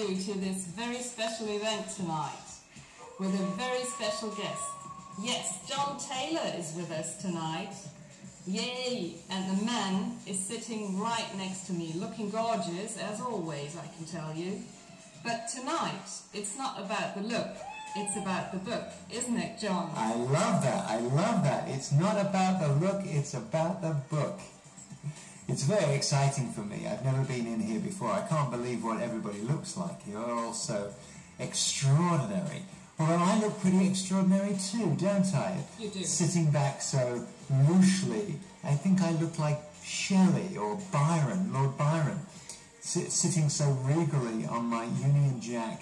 you to this very special event tonight with a very special guest. Yes, John Taylor is with us tonight. Yay! And the man is sitting right next to me, looking gorgeous, as always, I can tell you. But tonight, it's not about the look, it's about the book, isn't it, John? I love that, I love that. It's not about the look, it's about the book. It's very exciting for me. I've never been in here before. I can't believe what everybody looks like. You're all so extraordinary. Although I look pretty extraordinary too, don't I? You do. Sitting back so louchely. I think I look like Shelley or Byron, Lord Byron, sitting so regally on my Union Jack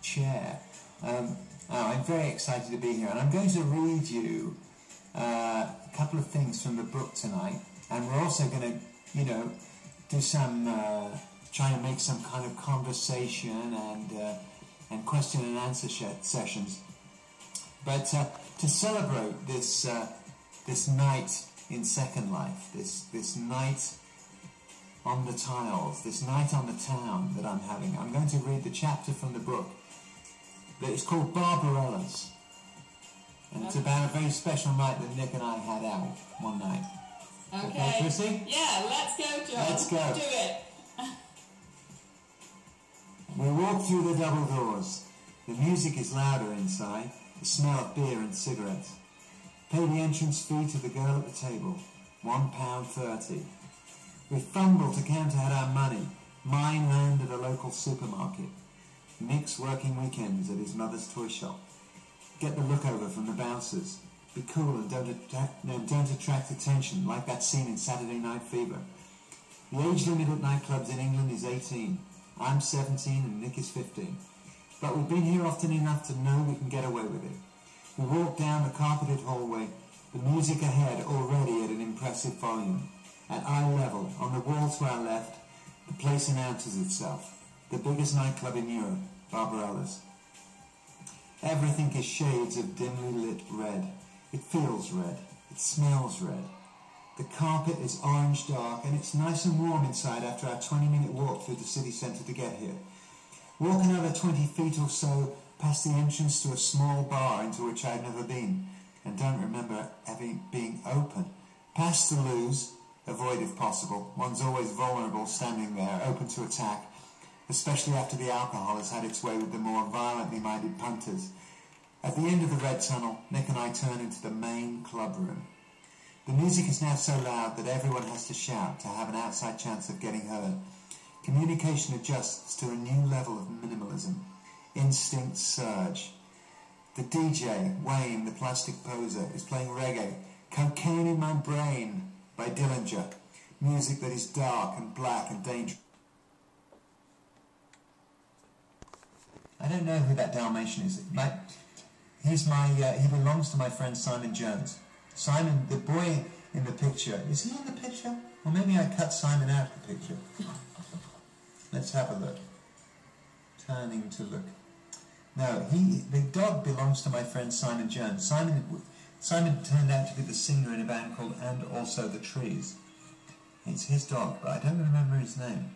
chair. I'm very excited to be here, and I'm going to read you a couple of things from the book tonight, and we're also going to, do some, try and make some kind of conversation and question and answer sessions. But to celebrate this this night in Second Life, this night on the tiles, this night on the town that I'm having, I'm going to read the chapter from the book that is called Barbarella's. And it's about a very special night that Nick and I had out one night. Okay, Chrissy? Yeah, let's go, John. Let's go. Do it. We walk through the double doors. The music is louder inside, the smell of beer and cigarettes. Pay the entrance fee to the girl at the table, £1.30. We fumble to count out our money, mine land at a local supermarket. Nick's working weekends at his mother's toy shop. Get the look over from the bouncers. Be cool and don't attract attention, like that scene in Saturday Night Fever. The age limit at nightclubs in England is 18. I'm 17 and Nick is 15. But we've been here often enough to know we can get away with it. We walk down the carpeted hallway, the music ahead already at an impressive volume. At eye level, on the wall to our left, the place announces itself. The biggest nightclub in Europe, Barbarella's. Everything is shades of dimly lit red. It feels red. It smells red. The carpet is orange dark, and it's nice and warm inside after our 20-minute walk through the city centre to get here. Walk another 20 feet or so past the entrance to a small bar into which I've never been and don't remember ever being open. Past the loos, avoid if possible. One's always vulnerable standing there, open to attack, especially after the alcohol has had its way with the more violently minded punters. At the end of the red tunnel, Nick and I turn into the main club room. The music is now so loud that everyone has to shout to have an outside chance of getting heard. Communication adjusts to a new level of minimalism. Instincts surge. The DJ, Wayne, the plastic poser, is playing reggae. Cocaine in My Brain by Dillinger. Music that is dark and black and dangerous. I don't know who that Dalmatian is. He belongs to my friend Simon Jones. Simon, the boy in the picture, is he in the picture? Or maybe I cut Simon out of the picture. Let's have a look. Turning to look. No, the dog belongs to my friend Simon Jones. Simon turned out to be the singer in a band called And Also the Trees. It's his dog, but I don't remember his name.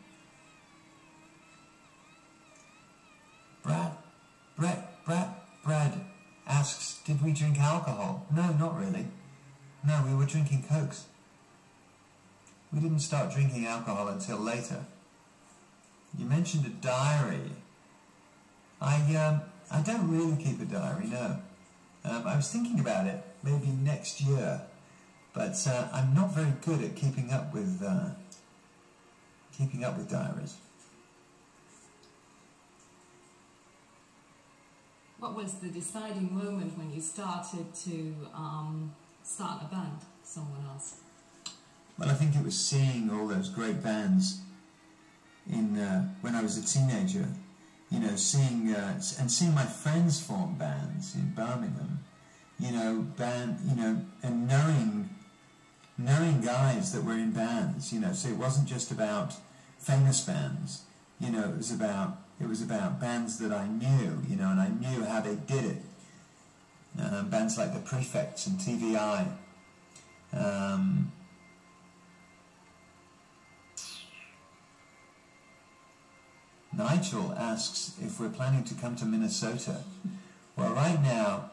Brad asks, did we drink alcohol? No, not really. No, we were drinking Cokes. We didn't start drinking alcohol until later. You mentioned a diary. I don't really keep a diary, no. I was thinking about it, maybe next year, but I'm not very good at keeping up with diaries. What was the deciding moment when you started to start a band, someone else? Well, I think it was seeing all those great bands when I was a teenager. Seeing my friends form bands in Birmingham. And knowing guys that were in bands. So it wasn't just about famous bands. It was about bands that I knew, and I knew how they did it. Bands like the Prefects and TVI. Nigel asks if we're planning to come to Minnesota. Well, right now,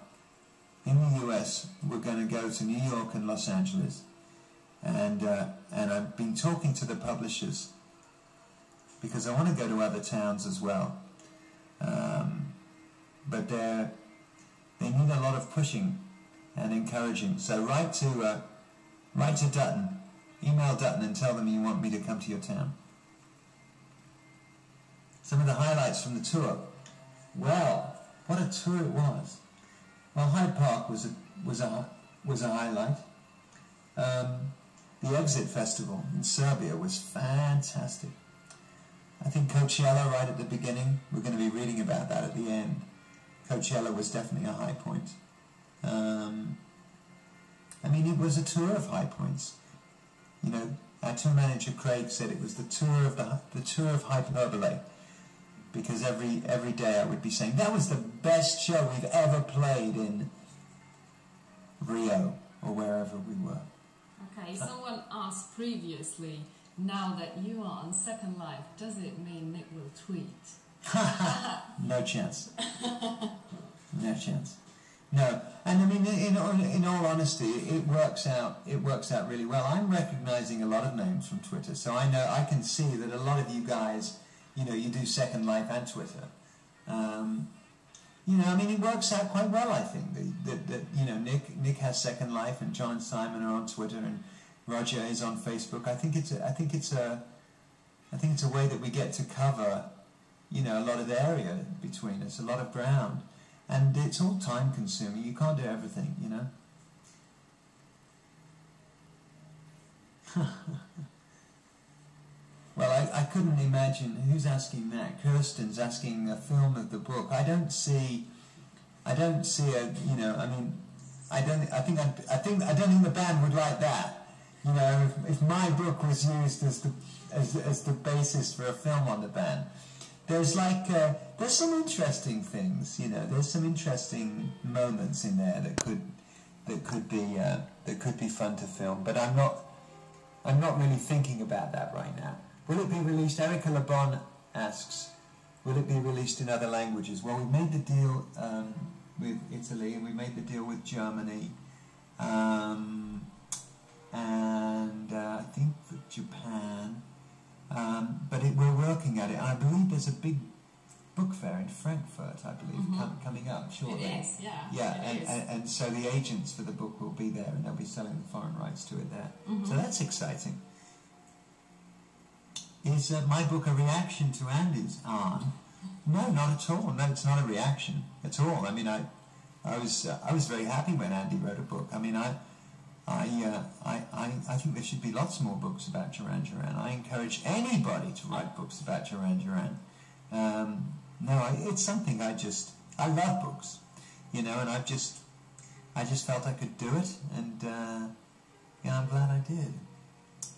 in the US, we're going to go to New York and Los Angeles. And I've been talking to the publishers because I want to go to other towns as well. But they need a lot of pushing and encouraging. So write to Dutton, email Dutton and tell them you want me to come to your town. Some of the highlights from the tour. Well, what a tour it was. Well, Hyde Park was a highlight. The Exit Festival in Serbia was fantastic. I think Coachella right at the beginning. We're going to be reading about that at the end. Coachella was definitely a high point. I mean, it was a tour of high points. You know, our tour manager Craig said it was the tour of hyperbole, because every day I would be saying that was the best show we've ever played in Rio or wherever we were. Okay, someone asked previously, now that you are on Second Life, does it mean Nick will tweet? No chance. No chance. No, and I mean, in all honesty, it works out really well. I'm recognizing a lot of names from Twitter, so I can see that a lot of you guys, you know, you do Second Life and Twitter. You know, I mean, it works out quite well. I think that you know, Nick has Second Life, and John and Simon are on Twitter, and Roger is on Facebook. I think it's a way that we get to cover, you know, a lot of area between us, a lot of ground. And it's all time consuming. You can't do everything, you know. Well, I couldn't imagine. Who's asking that? Kirsten's asking a film of the book. I don't see a, you know, I mean, I don't think the band would like that. You know, if my book was used as the basis for a film on the band. There's some interesting things, you know. There's some interesting moments in there that could be fun to film. But I'm not really thinking about that right now. Will it be released? Erica LeBon asks, will it be released in other languages? Well, we made the deal with Italy, and we made the deal with Germany, and I think for Japan. But we're working at it. I believe there's a big book fair in Frankfurt, I believe, coming up shortly. It is, yeah. Yeah, and so the agents for the book will be there, and they'll be selling the foreign rights to it there. So that's exciting. Is my book a reaction to Andy's? No, not at all. No, it's not a reaction at all. I mean, I was very happy when Andy wrote a book. I mean, I think there should be lots more books about Duran Duran. I encourage anybody to write books about Duran Duran. It's something I love books, you know, and I just felt I could do it, and I'm glad I did.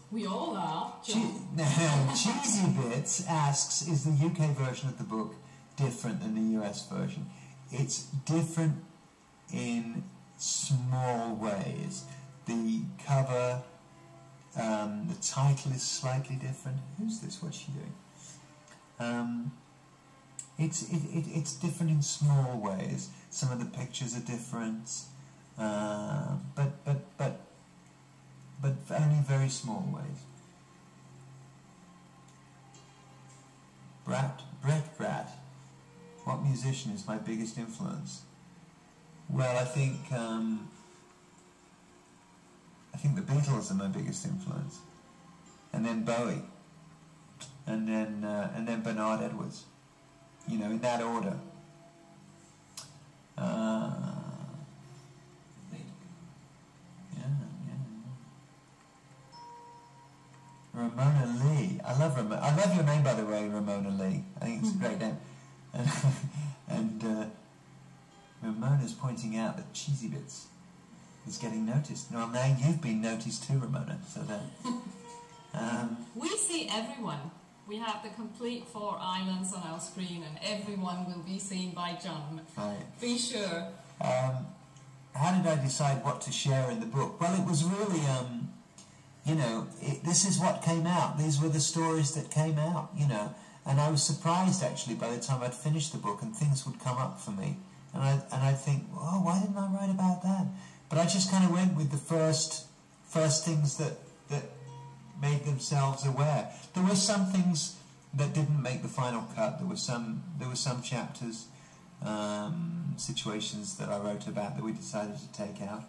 We all are. Cheesy Bits asks, is the UK version of the book different than the US version? It's different in small ways. The cover, the title is slightly different. Who's this? What's she doing? It's different in small ways. Some of the pictures are different, but only very small ways. Brett, what musician is my biggest influence? Well, I think the Beatles are my biggest influence, and then Bowie, and then Bernard Edwards. You know, in that order. Ramona Lee. I love your name, by the way, Ramona Lee. I think it's a great name. And Ramona's pointing out that Cheesy Bits is getting noticed. Well, now you've been noticed too, Ramona. So that. We see everyone. We have the complete 4 islands on our screen, and everyone will be seen by John. Right. Be sure. How did I decide what to share in the book? Well, it was really, you know, this is what came out. These were the stories that came out, you know. And I was surprised, actually, by the time I'd finished the book and things would come up for me. And I'd think, oh, why didn't I write about that? But I just kind of went with the first things that made themselves aware. There were some things that didn't make the final cut. There were some chapters, situations that I wrote about that we decided to take out.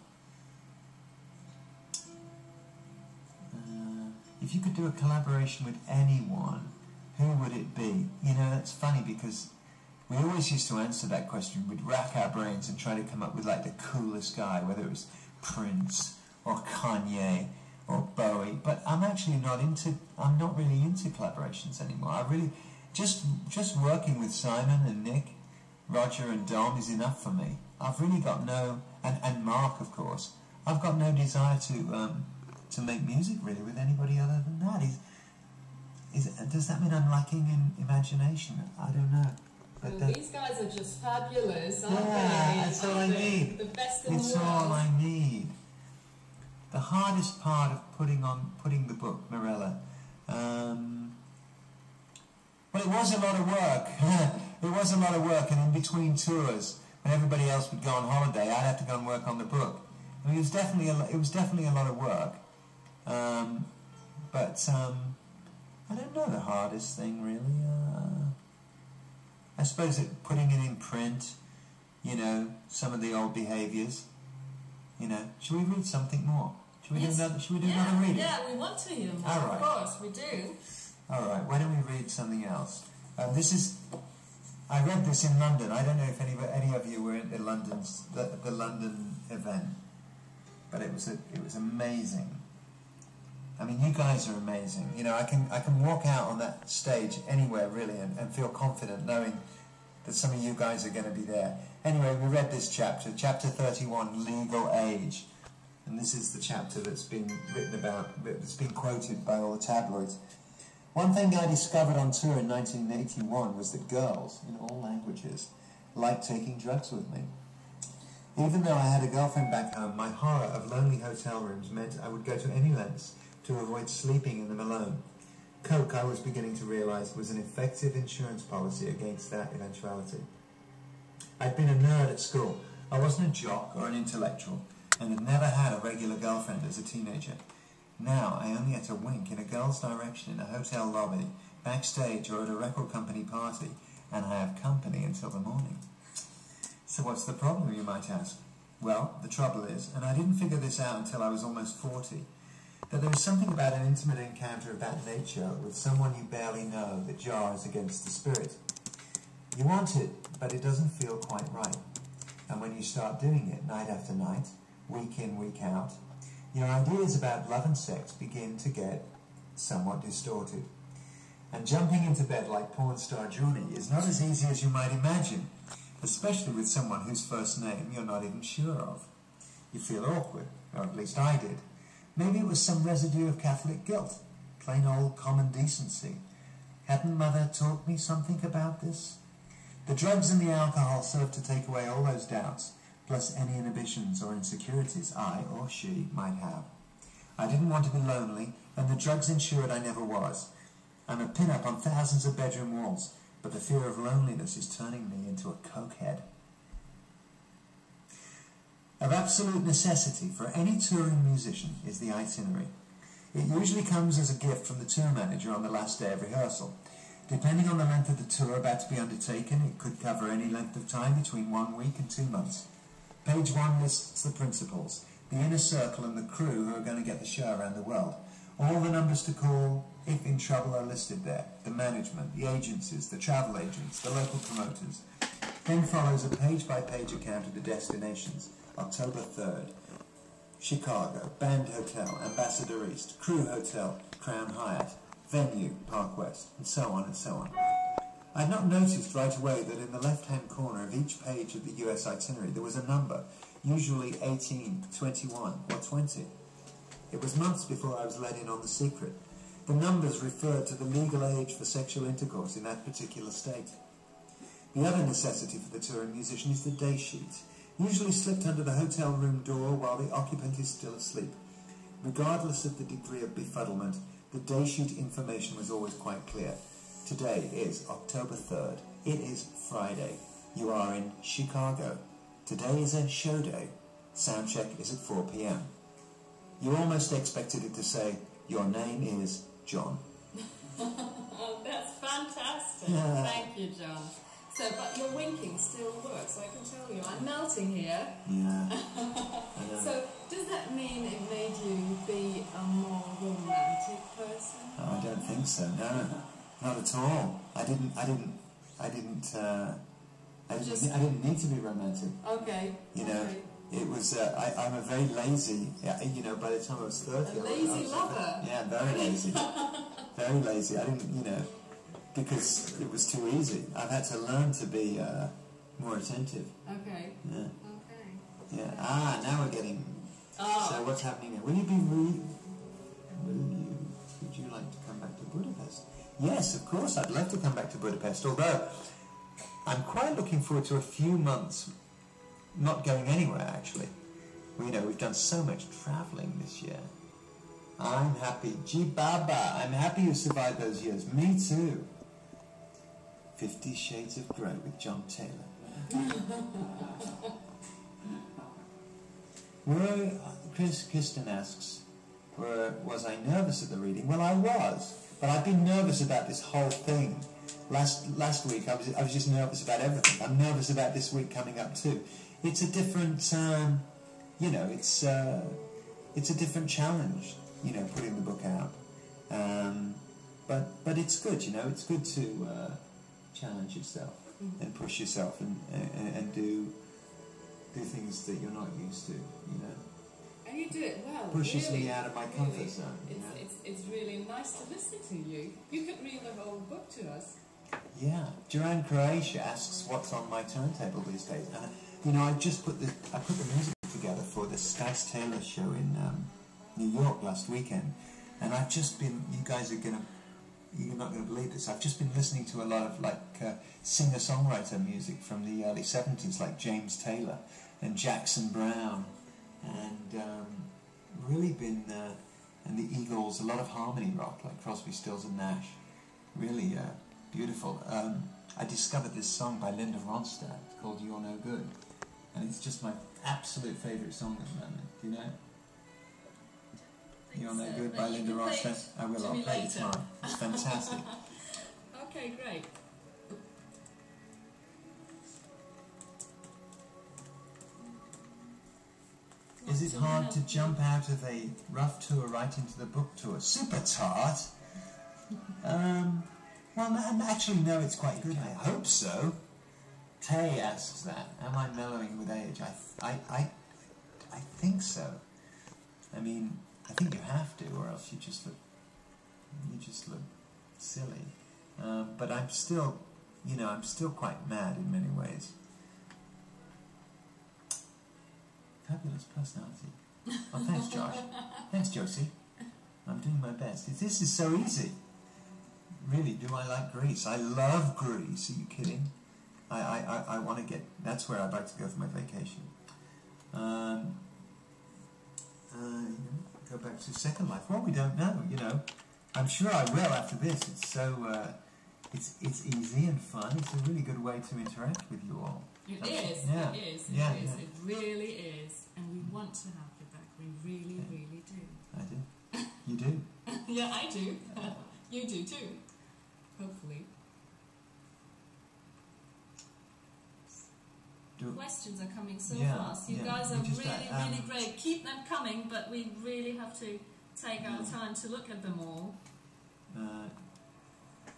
If you could do a collaboration with anyone, who would it be? You know, that's funny because we always used to answer that question. We'd rack our brains and try to come up with like the coolest guy, whether it was Prince or Kanye or Bowie. But I'm not really into collaborations anymore. I really, just working with Simon and Nick, Roger and Dom is enough for me. I've really got and Mark, of course. I've got no desire to make music really with anybody other than that. Does that mean I'm lacking in imagination? I don't know. But well, these guys are just fabulous, aren't they? Yeah, that's all I need. The best in the world. It's all I need. The hardest part of putting the book, Mirella, well, it was a lot of work. It was a lot of work, and in between tours, when everybody else would go on holiday, I'd have to go and work on the book. I mean, it was definitely a lot of work. But I don't know the hardest thing really. I suppose putting it in print, you know, some of the old behaviours. You know, should we read something more? Should we do another reading? Yeah, we want to hear more. All right. Of course, we do. All right. Why don't we read something else? I read this in London. I don't know if any of you were at the London event, but it was amazing. I mean, you guys are amazing. You know, I can walk out on that stage anywhere really and feel confident knowing that some of you guys are going to be there. Anyway, we read this chapter 31, Legal Age, and this is the chapter that's been written about, that's been quoted by all the tabloids. One thing I discovered on tour in 1981 was that girls, in all languages, liked taking drugs with me. Even though I had a girlfriend back home, my horror of lonely hotel rooms meant I would go to any lengths to avoid sleeping in them alone. Coke, I was beginning to realise, was an effective insurance policy against that eventuality. I'd been a nerd at school. I wasn't a jock or an intellectual, and had never had a regular girlfriend as a teenager. Now I only had to wink in a girl's direction in a hotel lobby, backstage or at a record company party, and I have company until the morning. So what's the problem, you might ask? Well, the trouble is, and I didn't figure this out until I was almost 40, that there is something about an intimate encounter of that nature with someone you barely know that jars against the spirit. You want it, but it doesn't feel quite right. And when you start doing it night after night, week in, week out, your ideas about love and sex begin to get somewhat distorted. And jumping into bed like porn star Johnny is not as easy as you might imagine, especially with someone whose first name you're not even sure of. You feel awkward, or at least I did. Maybe it was some residue of Catholic guilt, plain old common decency. Hadn't Mother taught me something about this? The drugs and the alcohol served to take away all those doubts, plus any inhibitions or insecurities I or she might have. I didn't want to be lonely, and the drugs ensured I never was. I'm a pin-up on thousands of bedroom walls, but the fear of loneliness is turning me into a cokehead. Of absolute necessity for any touring musician is the itinerary. It usually comes as a gift from the tour manager on the last day of rehearsal. Depending on the length of the tour about to be undertaken, it could cover any length of time between 1 week and 2 months. Page 1 lists the principals, the inner circle and the crew who are going to get the show around the world. All the numbers to call, if in trouble, are listed there. The management, the agencies, the travel agents, the local promoters. Then follows a page-by-page account of the destinations. October 3rd, Chicago, Band Hotel, Ambassador East, Crew Hotel, Crown Hyatt, Venue, Park West, and so on and so on. I had not noticed right away that in the left-hand corner of each page of the US itinerary there was a number, usually 18, 21, or 20. It was months before I was let in on the secret. The numbers referred to the legal age for sexual intercourse in that particular state. The other necessity for the touring musician is the day sheet, usually slipped under the hotel room door while the occupant is still asleep. Regardless of the degree of befuddlement, the day sheet information was always quite clear. Today is October 3rd. It is Friday. You are in Chicago. Today is a show day. Soundcheck is at 4 p.m. You almost expected it to say, your name is John. That's fantastic. Thank you, John. So, but your winking still works, I can tell you. I'm melting here. Yeah. So, does that mean it made you be a more romantic person? Oh, I don't think so. No, not at all. I didn't need to be romantic. Okay. You know, it was. I'm a very lazy. You know, by the time I was 30, a lazy lover. Yeah, very lazy. Very lazy. I didn't. You know, because it was too easy. I've had to learn to be more attentive. Okay. Yeah. Okay. Yeah. Now we're getting. Oh. So what's happening now? Would you like to come back to Budapest? Yes, of course. I'd love to come back to Budapest. Although I'm quite looking forward to a few months not going anywhere. Actually, you know, we've done so much travelling this year. I'm happy. Gee Baba, I'm happy you survived those years. Me too. 50 Shades of Grey with John Taylor. Kristen asks, was I nervous at the reading? Well, I was, but I've been nervous about this whole thing. Last week I was just nervous about everything. I'm nervous about this week coming up too. It's a different, you know, it's a different challenge, you know, putting the book out. But it's good, you know, it's good to challenge yourself and push yourself and do things that you're not used to, you know. And you do it well. Pushes really, me out of my comfort zone. It's really nice to listen to you. You could read the whole book to us. Yeah. Duran Croatia asks what's on my turntable these days. And, you know, I put the music together for the Stas Taylor show in New York last weekend. And I've just been, you're not going to believe this, I've just been listening to a lot of singer-songwriter music from the early 70s, like James Taylor and Jackson Browne, and really been, and the Eagles, a lot of harmony rock, like Crosby, Stills and Nash, really beautiful. I discovered this song by Linda Ronstadt called You're No Good, and it's just my absolute favourite song at the moment, do you know? You're No Good by Linda Ronstadt. I will, I'll play it tomorrow. It's fantastic. Okay, great. Is it hard to jump out of a rough tour right into the book tour? Super tart. Well, actually, no, it's quite good. I hope so. Tay asks that. Am I mellowing with age? I think so. I mean, I think you have to, or else you just look silly. But I'm still, you know, I'm still quite mad in many ways. Fabulous personality. Oh, thanks, Josh. Thanks, Josie. I'm doing my best. This is so easy. Really, do I like Greece? I love Greece. Are you kidding? I want to get... That's where I'd like to go for my vacation. Go back to Second Life. Well, we don't know, you know. I'm sure I will after this. It's so... It's easy and fun. It's a really good way to interact with you all. It is. Yeah. It is. Yeah. It really is. And we want to have you back. We really, really do. I do. You do? Yeah, I do. You do too. Hopefully. Questions are coming so fast. You guys are really great. Keep them coming, but we really have to take our time to look at them all.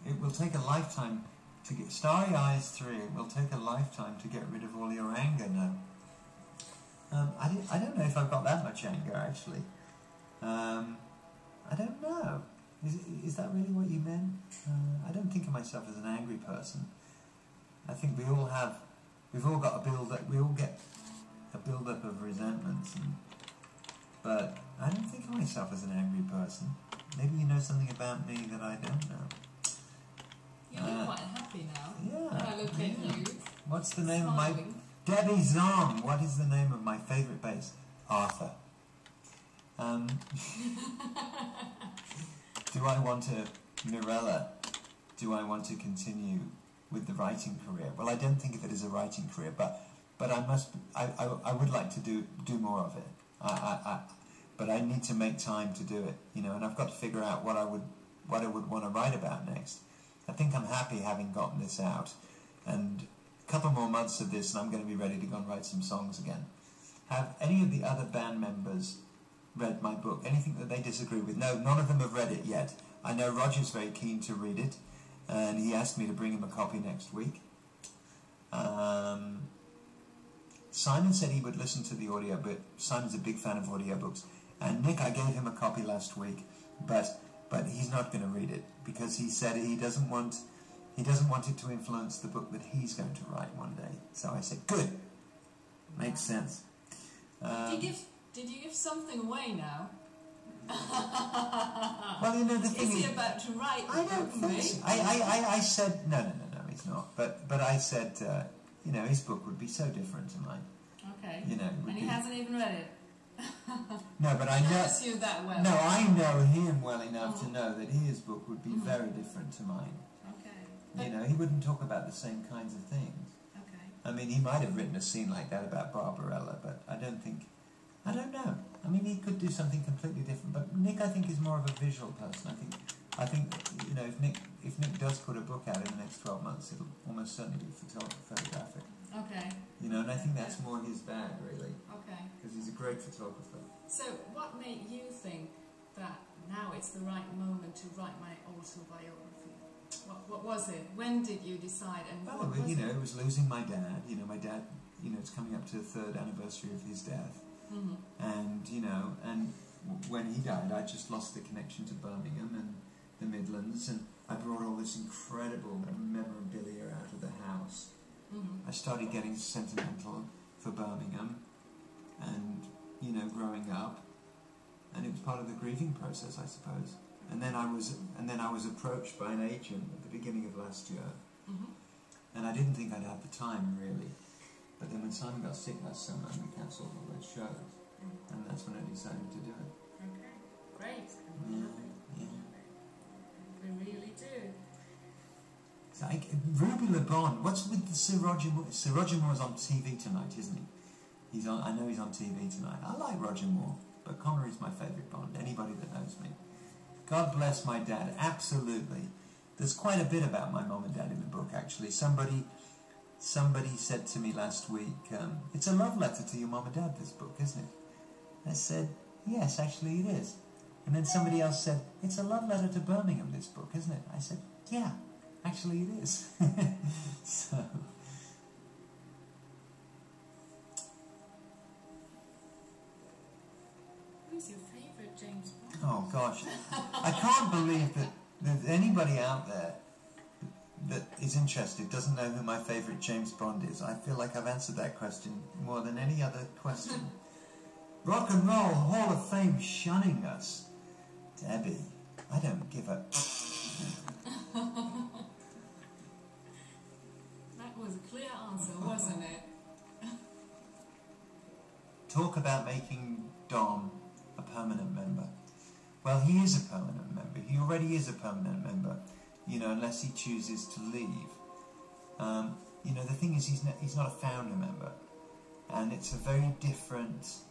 It will take a lifetime to get... Starry Eyes 3, it will take a lifetime to get rid of all your anger now. I don't know if I've got that much anger, actually. I don't know. Is that really what you meant? I don't think of myself as an angry person. I think we've all got a build-up, we all get a build-up of resentments, but I don't think of myself as an angry person. Maybe you know something about me that I don't know. You look quite happy now. Yeah. When I look at you. What's the name of my... Debbie Zong! What is the name of my favourite bass? Arthur. Do I want a Mirella do I want to continue with the writing career? Well, I don't think of it as a writing career, but I would like to do more of it. But I need to make time to do it, you know, and I've got to figure out what I would want to write about next. I think I'm happy having gotten this out, and a couple more months of this and I'm going to be ready to go and write some songs again. Have any of the other band members read my book? Anything that they disagree with? No, none of them have read it yet. I know Roger's very keen to read it, and he asked me to bring him a copy next week. Simon said he would listen to the audio, but Simon's a big fan of audiobooks. And Nick, I gave him a copy last week, but he's not going to read it because he said he doesn't want it to influence the book that he's going to write one day. So I said, good, makes sense. Did you give something away now? Well, you know, the thing is he about to write? I don't think so. I said no, he's not. But I said, you know, his book would be so different to mine. Okay. You know, and he hasn't even read it. No, but I know. Knows you that well. No, I know him well enough to know that his book would be very different to mine. Okay. You know, he wouldn't talk about the same kinds of things. Okay. I mean, he might have written a scene like that about Barbarella, but I don't know. I mean, he could do something completely different. But Nick, I think, is more of a visual person. I think, you know, if Nick does put a book out in the next 12 months, it'll almost certainly be photographic. Okay. You know, and I think that's more his bag, really. Okay. Because he's a great photographer. So, what made you think that now it's the right moment to write my autobiography? What was it? When did you decide? And well, it was losing my dad. You know, my dad, you know, it's coming up to the 3rd anniversary of his death. Mm-hmm. And, you know, when he died, I just lost the connection to Birmingham and the Midlands, and I brought all this incredible memorabilia out of the house. Mm-hmm. I started getting sentimental for Birmingham and, you know, growing up, and it was part of the grieving process, I suppose. And then I was approached by an agent at the beginning of last year, and I didn't think I'd have the time, really. But then when Simon got sick last summer, we cancelled all those shows, and that's when I decided to do it. Okay, great. Yeah. We really do. So Ruby Le Bon, what's with the Sir Roger Moore? Sir Roger Moore's on TV tonight, isn't he? I know he's on TV tonight. I like Roger Moore, but Connery's my favourite Bond. Anybody that knows me. God bless my dad. Absolutely. There's quite a bit about my mum and dad in the book, actually. Somebody said to me last week, it's a love letter to your mum and dad, this book, isn't it? I said, yes, actually it is. And then somebody else said, it's a love letter to Birmingham, this book, isn't it? I said, yeah, actually it is. So... Who's your favourite James Bond? Oh, gosh. I can't believe that there's anybody out there that is interested, doesn't know who my favourite James Bond is. I feel like I've answered that question more than any other question. Rock and Roll Hall of Fame shunning us. Debbie, I don't give a... That was a clear answer, wasn't it? Talk about making Dom a permanent member. Well, he is a permanent member. He already is a permanent member. You know, unless he chooses to leave. You know, the thing is, he's not a founder member, and it's a very different.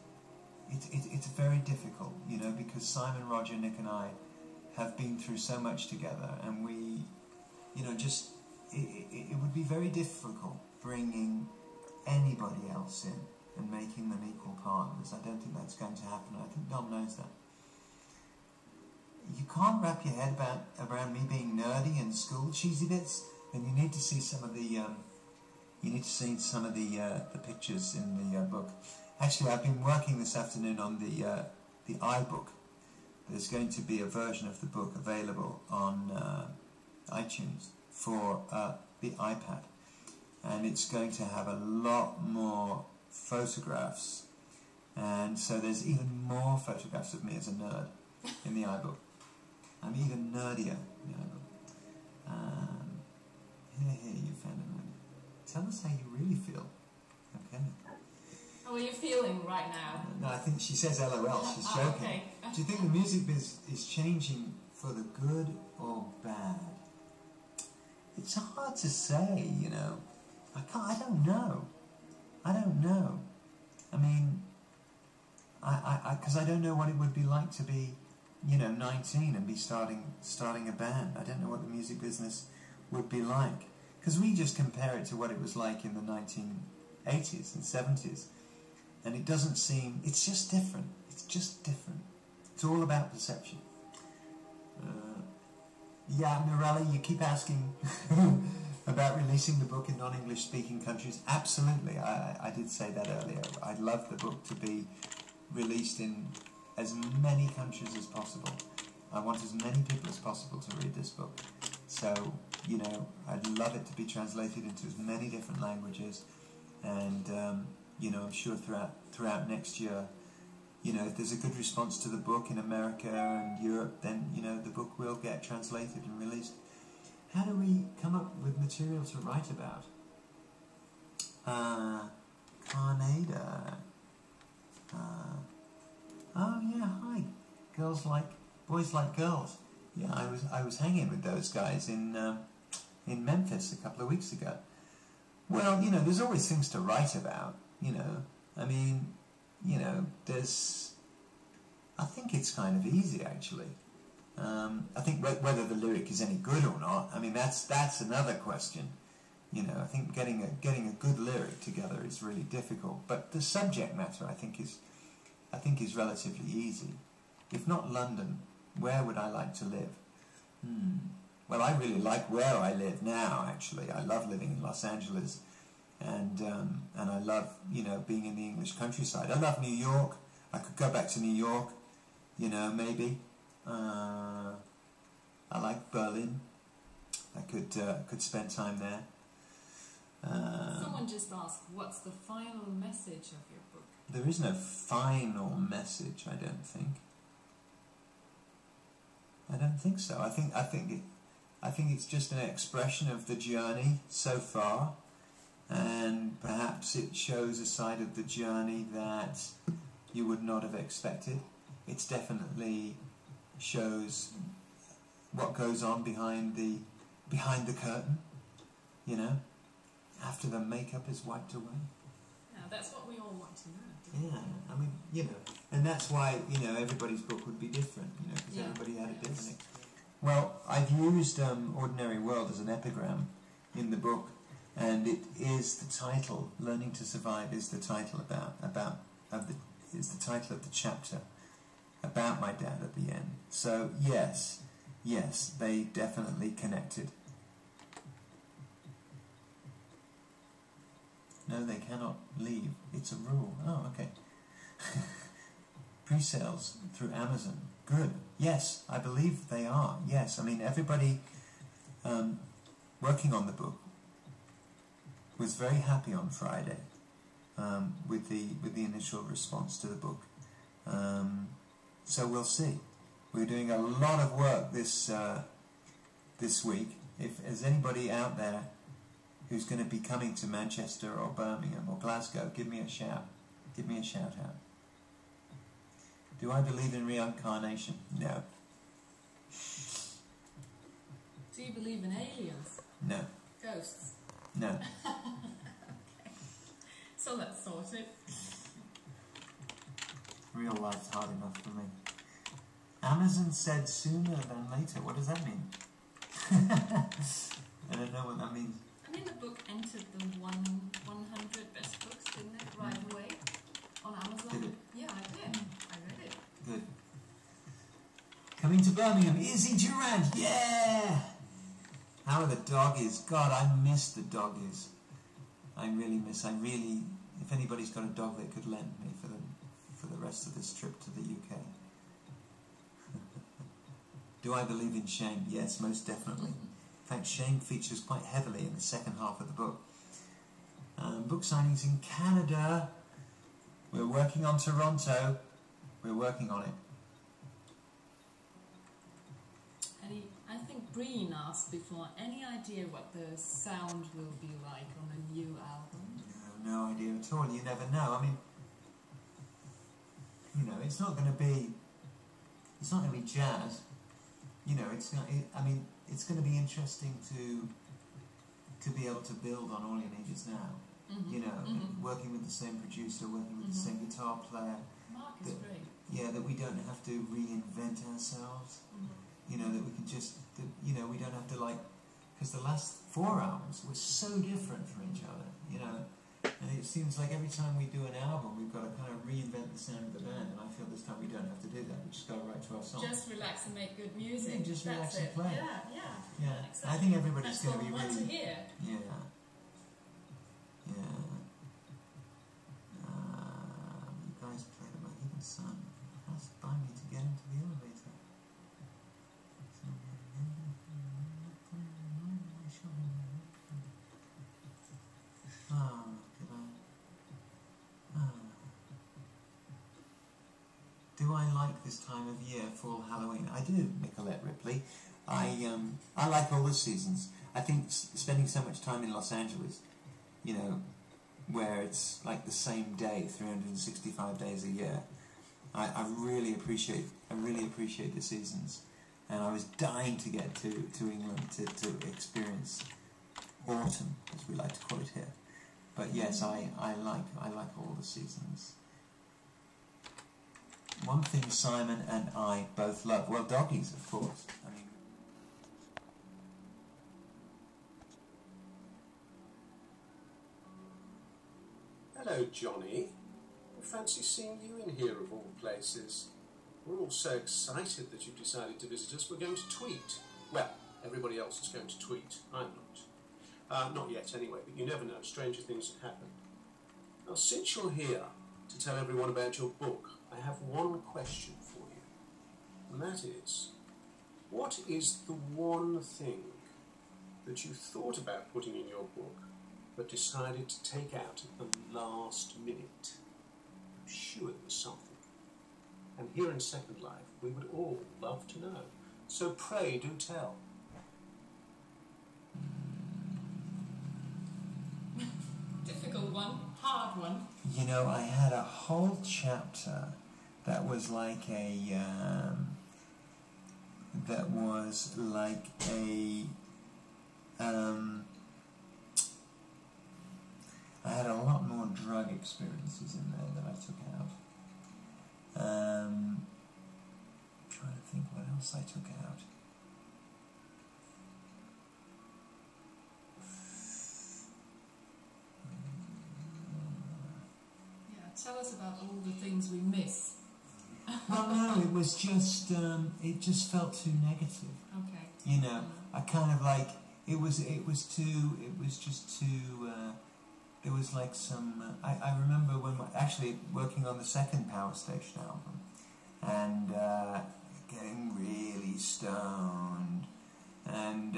It's very difficult, you know, because Simon, Roger, Nick, and I have been through so much together, and we, you know, just it would be very difficult bringing anybody else in and making them equal partners. I don't think that's going to happen. I think Dom knows that. You can't wrap your head around me being nerdy and school cheesy bits, and you need to see some of the the pictures in the book. Actually, I've been working this afternoon on the iBook. There's going to be a version of the book available on iTunes for the iPad, and it's going to have a lot more photographs, and so there's even more photographs of me as a nerd in the iBook. I'm even nerdier. You know. Here, you found a moment. Tell us how you really feel. Okay. How are you feeling right now? No, I think she says LOL. She's joking. Okay. Do you think the music biz is changing for the good or bad? It's hard to say, you know. I don't know. I don't know. I mean, because I don't know what it would be like to be, 19 and be starting a band. I don't know what the music business would be like. Because we just compare it to what it was like in the 1980s and 70s. And it doesn't seem, it's just different. It's just different. It's all about perception. Yeah, Mirella, you keep asking about releasing the book in non-English speaking countries. Absolutely, I did say that earlier. I'd love the book to be released in as many countries as possible. I want as many people as possible to read this book. So, I'd love it to be translated into as many different languages. And, I'm sure throughout next year, if there's a good response to the book in America and Europe, then, the book will get translated and released. How do we come up with material to write about? Carnada. Oh yeah, hi. Boys like girls. Yeah, I was hanging with those guys in Memphis a couple of weeks ago. Well, there's always things to write about, I mean, I think it's kind of easy, actually. I think whether the lyric is any good or not, I mean, that's another question. I think getting a good lyric together is really difficult. But the subject matter, I think is relatively easy. If not London, where would I like to live? Well, I really like where I live now, actually. I love living in Los Angeles. And I love, being in the English countryside. I love New York. I could go back to New York, maybe. I like Berlin. I could spend time there. Someone just asked, what's the final message of your book? There is no final message, I don't think. I don't think so. I think it's just an expression of the journey so far. And perhaps it shows a side of the journey that you would not have expected. It's definitely shows what goes on behind the curtain, after the makeup is wiped away. Yeah, that's what we all want to know. Yeah, I mean, and that's why, everybody's book would be different, because everybody had a different experience. Well, I've used Ordinary World as an epigram in the book. And it is the title. Learning to Survive is the title is the title of the chapter about my dad at the end. So yes, they definitely connected. No, they cannot leave. It's a rule. Oh, okay. Pre-sales through Amazon. Good. Yes, I believe they are. Yes, I mean everybody working on the book was very happy on Friday with the initial response to the book. So we'll see. We're doing a lot of work this week. If there's anybody out there who's going to be coming to Manchester or Birmingham or Glasgow, give me a shout. Give me a shout out. Do I believe in reincarnation? No. Do you believe in aliens? No. Ghosts? No. Okay. So that's sorted. Real life's hard enough for me. Amazon said sooner than later. What does that mean? I don't know what that means. I mean, the book entered the 100 best books, didn't it? Right away on Amazon. Did it? Yeah, I did. I read it. Good. Coming to Birmingham, Izzy Duran. Yeah! How are the doggies? God, I miss the doggies. If anybody's got a dog they could lend me for the rest of this trip to the UK. Do I believe in shame? Yes, most definitely. In fact, shame features quite heavily in the second half of the book. Book signings in Canada. We're working on Toronto. We're working on it. I think Breen asked before, any idea what the sound will be like on the new album? No idea at all. You never know. I mean, it's not going to be jazz. It's going to be interesting to to be able to build on All You Need Is Now. You know, working with the same producer, working with the same guitar player. Mark is great. Yeah, that we don't have to reinvent ourselves. You know, that we can just, you know, we don't have to because the last 4 albums were so different from each other, you know. And it seems like every time we do an album, we've got to kind of reinvent the sound of the band. And I feel this time we don't have to do that. We just got to write to our songs. Just relax and make good music. Yeah, just That's relax and play. Yeah, exactly. I think everybody's going to be really... really... to hear. Yeah. You guys played about Hidden Sun. That's by me to get into the elevator. Do I like this time of year, fall Halloween? I do, Nicolette Ripley. I like all the seasons. I think spending so much time in Los Angeles, you know, where it's like the same day, 365 days a year, I really appreciate the seasons. And I was dying to get to England to experience autumn, as we like to call it here. But yes, I like all the seasons. One thing Simon and I both love, well, doggies, of course. I mean, hello, Johnny. We fancy seeing you in here of all places. We're all so excited that you've decided to visit us. We're going to tweet. Well, everybody else is going to tweet. I'm not. Not yet, anyway, but you never know. Stranger things have happened. Now, since you're here to tell everyone about your book, I have one question for you. And that is, what is the one thing that you thought about putting in your book but decided to take out at the last minute? I'm sure it was something. And here in Second Life, we would all love to know. So pray do tell. Difficult one, hard one. You know, I had a whole chapter that was like I had a lot more drug experiences in there that I took out. I'm trying to think what else I took out. Tell us about all the things we miss. Well, no, it was just, it just felt too negative. Okay. You know, I kind of like, it was just too, there was like some, I remember when, actually working on the second Power Station album, and getting really stoned, and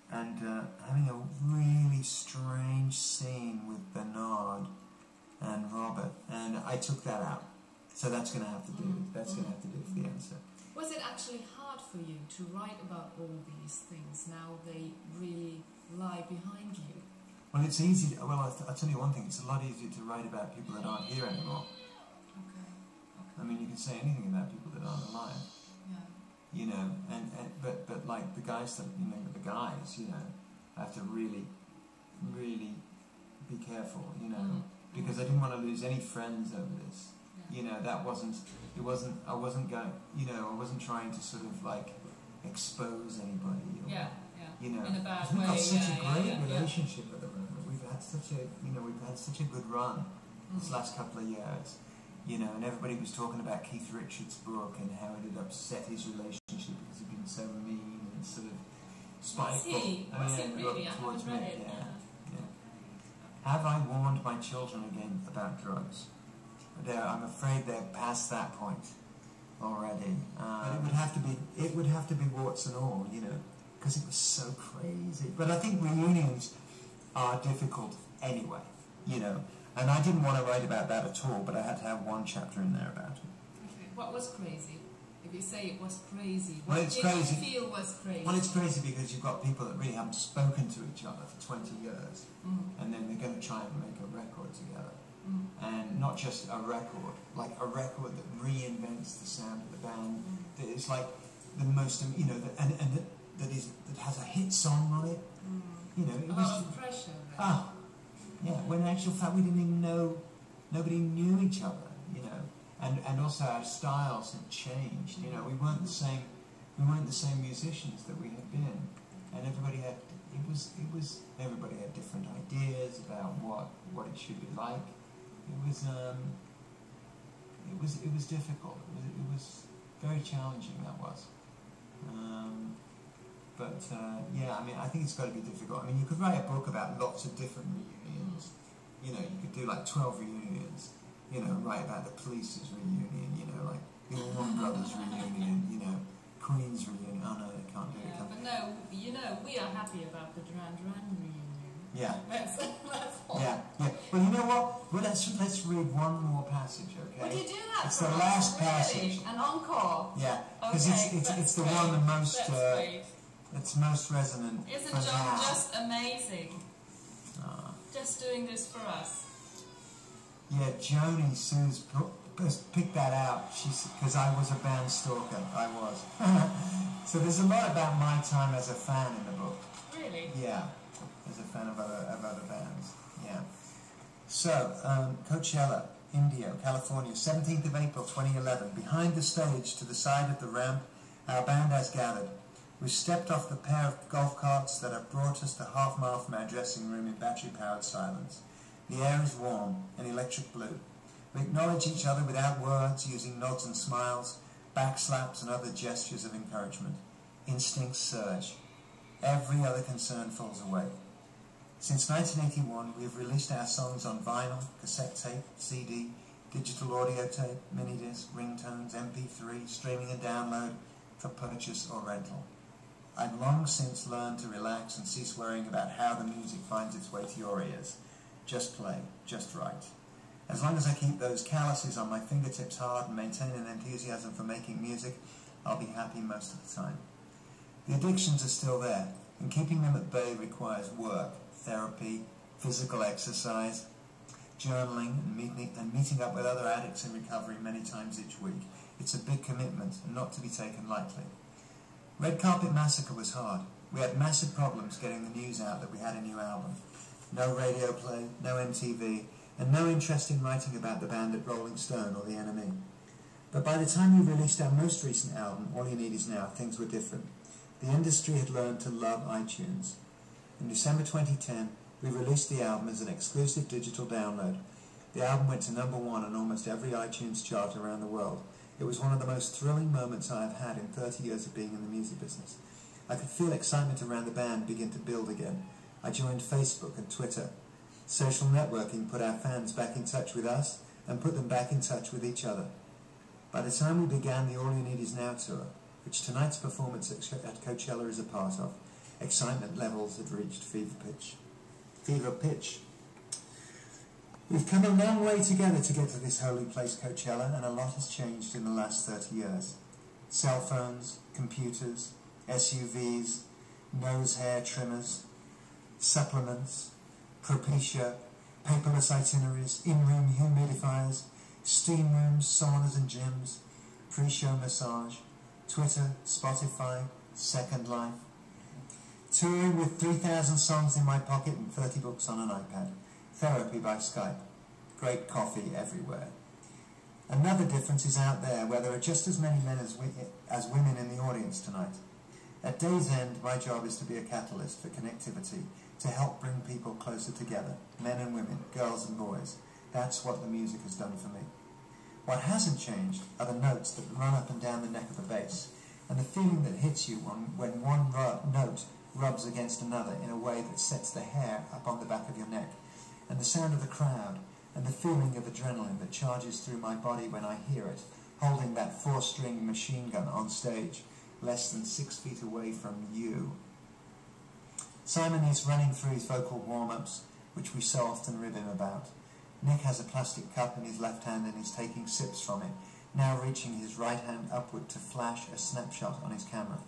having a really strange scene with Bernard and Robert, and I took that out. So that's going to have to do. That's going to have to do for the answer. Was it actually hard for you to write about all these things? Now they really lie behind you. Well, it's easy. Well, I'll tell you one thing. It's a lot easier to write about people that aren't here anymore. Okay. I mean, you can say anything about people that aren't alive. Yeah. You know, but like the guys that have to really be careful. You know, because I didn't want to lose any friends over this. You know, I wasn't trying to sort of like expose anybody. Or, you know, in a bad we've way. got such a great relationship at the moment. We've had such a good run this last couple of years. You know, and everybody was talking about Keith Richards' book and how it had upset his relationship because he'd been so mean and sort of spiteful. Was he really? I towards haven't me. read it. Yeah. Have I warned my children again about drugs? I'm afraid they're past that point already. But it would have to be warts and all, you know, because it was so crazy. But I think reunions are difficult anyway, you know. And I didn't want to write about that at all, but I had to have one chapter in there about it. Okay. What was crazy? If you say it was crazy, what did you feel was crazy? Well, it's crazy because you've got people that really haven't spoken to each other for 20 years, and then they're going to try and make a record together. And not just a record, like a record that reinvents the sound of the band, that is like the most, you know, that has a hit song on it. you know, it A was... lot of pressure then. Oh, yeah, when in actual fact we didn't even know, nobody knew each other, you know, and also our styles had changed, you know, we weren't the same musicians that we had been, and everybody had, everybody had different ideas about what it should be like. It was difficult, it was very challenging, that was. Yeah, I mean, I think it's got to be difficult. I mean, you could write a book about lots of different reunions. You know, you could do like 12 reunions. You know, write about the Police's reunion. You know, like the Allman Brothers reunion. You know, Queen's reunion. Oh no, they can't do it. But no, you know, we are happy about the Duran Duran reunion. Yeah. That's all. Yeah. Well, you know what? Well, let's read one more passage, okay? Would you do that? It's for the us? last Really? passage. An encore. Yeah, because Okay, it's the great. one the most. That's great. It's most resonant. Isn't for John now. just amazing? Just doing this for us. Yeah, Joni Sue's picked that out. Because I was a band stalker. I was. So there's a lot about my time as a fan in the book. Really? Yeah, as a fan of other bands. Yeah. So Coachella, Indio, California, 17th of April 2011. Behind the stage, to the side of the ramp, our band has gathered. We stepped off the pair of golf carts that have brought us the half-mile from our dressing room in battery-powered silence. The air is warm and electric blue. We acknowledge each other without words, using nods and smiles, backslaps and other gestures of encouragement. Instincts surge. Every other concern falls away. Since 1981, we have released our songs on vinyl, cassette tape, CD, digital audio tape, minidisc, ringtones, MP3, streaming and download for purchase or rental. I've long since learned to relax and cease worrying about how the music finds its way to your ears. Just play, just write. As long as I keep those calluses on my fingertips hard and maintain an enthusiasm for making music, I'll be happy most of the time. The addictions are still there, and keeping them at bay requires work, therapy, physical exercise, journaling, and meeting up with other addicts in recovery many times each week. It's a big commitment and not to be taken lightly. Red Carpet Massacre was hard. We had massive problems getting the news out that we had a new album. No radio play, no MTV, and no interest in writing about the band at Rolling Stone or the NME. But by the time we released our most recent album, All You Need Is Now, things were different. The industry had learned to love iTunes. In December 2010, we released the album as an exclusive digital download. The album went to #1 on almost every iTunes chart around the world. It was one of the most thrilling moments I have had in 30 years of being in the music business. I could feel excitement around the band begin to build again. I joined Facebook and Twitter. Social networking put our fans back in touch with us and put them back in touch with each other. By the time we began the All You Need Is Now tour, which tonight's performance at Coachella is a part of, excitement levels had reached fever pitch. We've come a long way together to get to this holy place, Coachella, and a lot has changed in the last 30 years. Cell phones, computers, SUVs, nose hair trimmers, supplements, Propecia, paperless itineraries, in-room humidifiers, steam rooms, saunas and gyms, pre-show massage, Twitter, Spotify, Second Life. Touring with 3,000 songs in my pocket and 30 books on an iPad. Therapy by Skype. Great coffee everywhere. Another difference is out there, where there are just as many men as women in the audience tonight. At day's end, my job is to be a catalyst for connectivity, to help bring people closer together, men and women, girls and boys. That's what the music has done for me. What hasn't changed are the notes that run up and down the neck of the bass, and the feeling that hits you when one note rubs against another in a way that sets the hair up on the back of your neck, and the sound of the crowd, and the feeling of adrenaline that charges through my body when I hear it, holding that 4-string machine gun on stage, less than 6 feet away from you. Simon is running through his vocal warm-ups, which we so often rib him about. Nick has a plastic cup in his left hand and is taking sips from it, now reaching his right hand upward to flash a snapshot on his camera.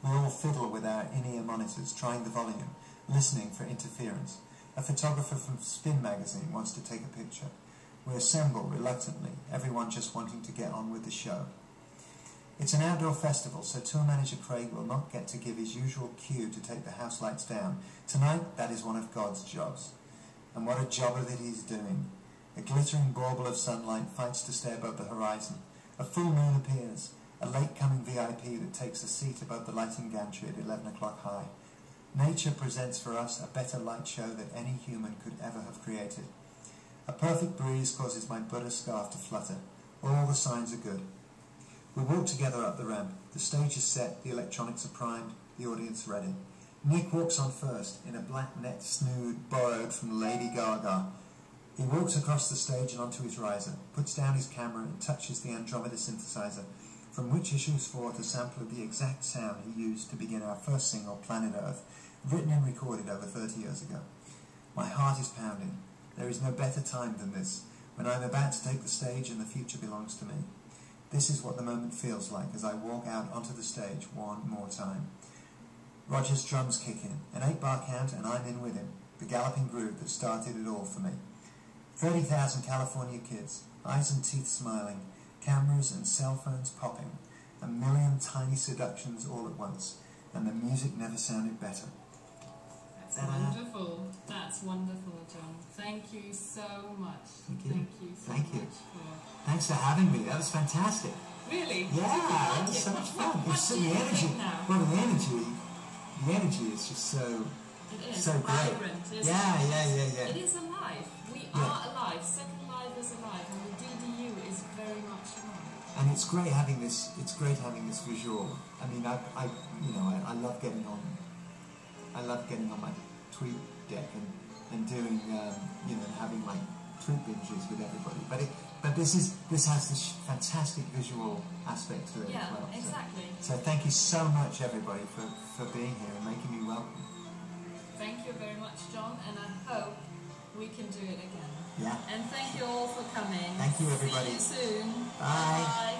We all fiddle with our in-ear monitors, trying the volume, listening for interference. A photographer from Spin magazine wants to take a picture. We assemble reluctantly, everyone just wanting to get on with the show. It's an outdoor festival, so tour manager Craig will not get to give his usual cue to take the house lights down. Tonight, that is one of God's jobs. And what a job of it he's doing. A glittering bauble of sunlight fights to stay above the horizon. A full moon appears. A late-coming VIP that takes a seat above the lighting gantry at 11 o'clock high. Nature presents for us a better light show than any human could ever have created. A perfect breeze causes my Buddha scarf to flutter. All the signs are good. We walk together up the ramp. The stage is set, the electronics are primed, the audience ready. Nick walks on first, in a black net snood borrowed from Lady Gaga. He walks across the stage and onto his riser, puts down his camera and touches the Andromeda synthesizer, from which issues forth a sample of the exact sound he used to begin our first single, Planet Earth, written and recorded over 30 years ago. My heart is pounding. There is no better time than this, when I am about to take the stage and the future belongs to me. This is what the moment feels like as I walk out onto the stage one more time. Roger's drums kick in, an 8-bar count, and I'm in with him, the galloping groove that started it all for me. 30,000 California kids, eyes and teeth smiling, cameras and cell phones popping, a million tiny seductions all at once, and the music never sounded better. That's wonderful. That's wonderful, John. Thank you so much. Thank you. Thank you so Thank you. much for... Thanks for having me. That was fantastic. Really? Yeah, it was so much fun. What do you think now? Well, the energy is just so, It is so great. vibrant, isn't Yeah. It is alive. We are alive. Second Life is alive, and the DDU is very much alive. And it's great having this. It's great having this visual. I mean, I love getting on. I love getting on my tweet deck and doing, and having like tweet binges with everybody. But this has this fantastic visual aspect to it as well. Exactly. So thank you so much, everybody, for being here and making me welcome. Thank you very much, John, and I hope we can do it again. Yeah. And thank you all for coming. Thank you, everybody. See you soon. Bye. Bye.